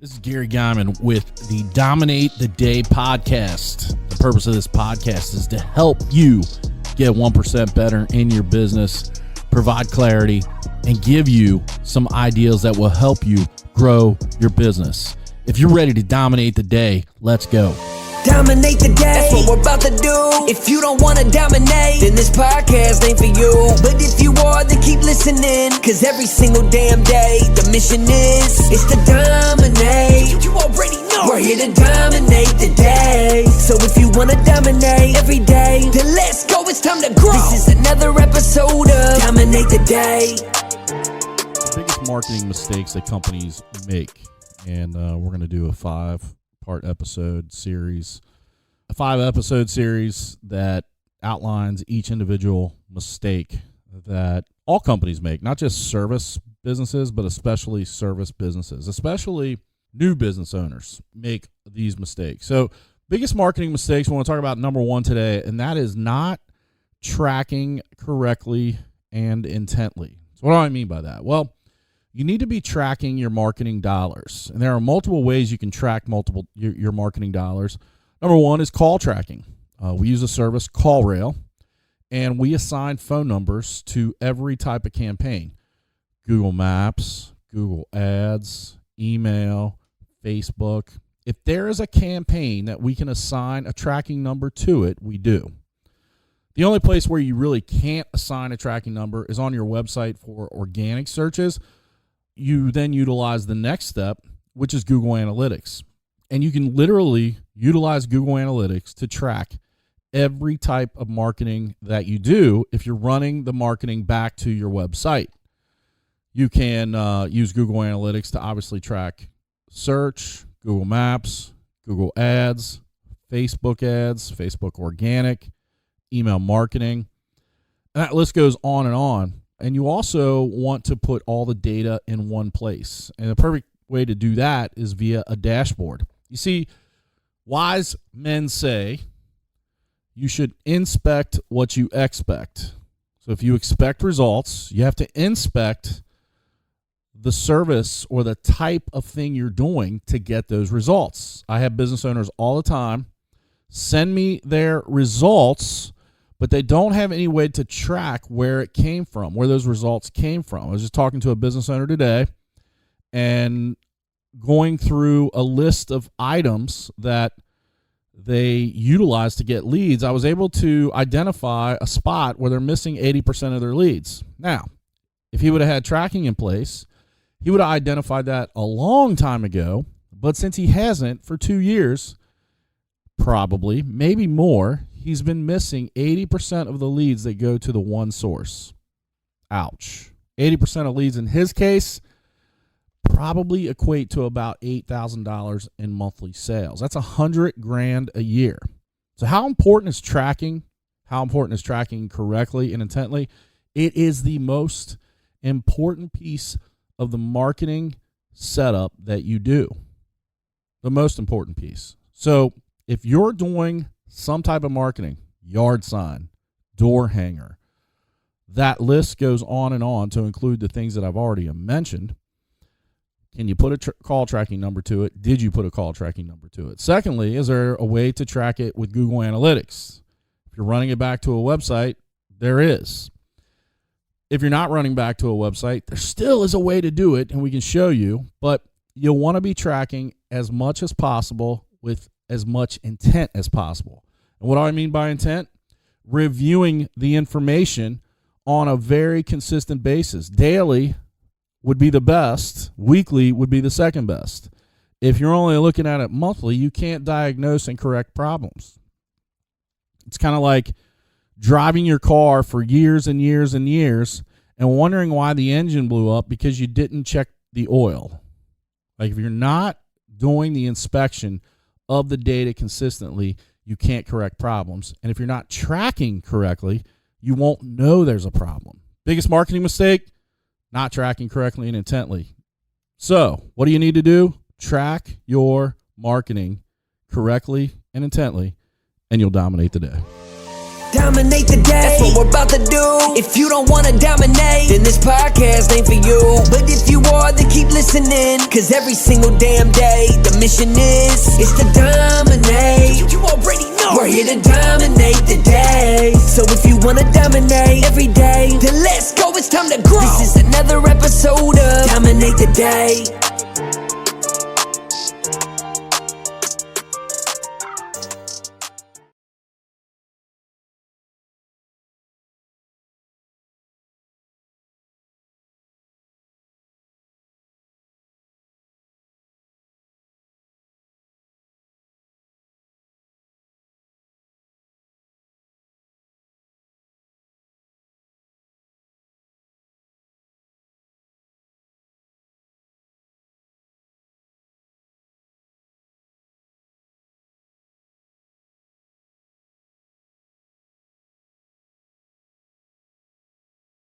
This is Gary Guyman with the Dominate the Day podcast. The purpose of this podcast is to help you get 1% better in your business, provide clarity, and give you some ideas that will help you grow your business. If you're ready to dominate the day, let's go. Dominate the day, that's what we're about to do. If you don't want to dominate, then this podcast ain't for you. But if you are, then keep listening, cause every single damn day, the mission is to dominate. You already know we're here to dominate the day. So if you want to dominate every day, then let's go, it's time to grow. This is another episode of Dominate the Day. The biggest marketing mistakes that companies make, and we're going to do a 5-part episode series, a 5-episode series that outlines each individual mistake that all companies make, not just service businesses, but especially service businesses, especially new business owners make these mistakes. So biggest marketing mistakes, we want to talk about number one today, and that is not tracking correctly and intently. So what do I mean by that? Well, you need to be tracking your marketing dollars. And there are multiple ways you can track your marketing dollars. Number one is call tracking. We use a service, CallRail, and we assign phone numbers to every type of campaign. Google Maps, Google Ads, email, Facebook. If there is a campaign that we can assign a tracking number to it, we do. The only place where you really can't assign a tracking number is on your website for organic searches. You then utilize the next step, which is Google Analytics. And you can literally utilize Google Analytics to track every type of marketing that you do if you're running the marketing back to your website. You can use Google Analytics to obviously track search, Google Maps, Google Ads, Facebook organic, email marketing. And that list goes on and on. And you also want to put all the data in one place. And the perfect way to do that is via a dashboard. You see, wise men say you should inspect what you expect. So if you expect results, you have to inspect the service or the type of thing you're doing to get those results. I have business owners all the time send me their results, but they don't have any way to track where it came from, where those results came from. I was just talking to a business owner today and going through a list of items that they utilize to get leads. I was able to identify a spot where they're missing 80% of their leads. Now, if he would have had tracking in place, he would have identified that a long time ago, but since he hasn't for 2 years, probably, maybe more, he's been missing 80% of the leads that go to the one source. Ouch. 80% of leads in his case probably equate to about $8,000 in monthly sales. That's $100,000 a year. So how important is tracking? How important is tracking correctly and intently? It is the most important piece of the marketing setup that you do. The most important piece. So if you're doing some type of marketing, yard sign, door hanger, that list goes on and on to include the things that I've already mentioned. Can you put a call tracking number to it? Did you put a call tracking number to it? Secondly, is there a way to track it with Google Analytics? If you're running it back to a website, there is. If you're not running back to a website, there still is a way to do it, and we can show you, but you'll want to be tracking as much as possible with as much intent as possible. And what do I mean by intent? Reviewing the information on a very consistent basis. Daily would be the best. Weekly would be the second best. If you're only looking at it monthly, you can't diagnose and correct problems. It's kind of like driving your car for years and years and years and wondering why the engine blew up because you didn't check the oil. Like if you're not doing the inspection of the data consistently, you can't correct problems. And if you're not tracking correctly, you won't know there's a problem. Biggest marketing mistake, not tracking correctly and intently. So what do you need to do? Track your marketing correctly and intently, and you'll dominate the day. dominate the day. That's what we're about to do. If you don't wanna dominate, then this podcast ain't for you. But if you are, then keep listening, cause every single damn day the mission is to dominate. You already know we're here to dominate the day. So if you wanna dominate every day, then let's go, it's time to grow. This is another episode of Dominate the Day.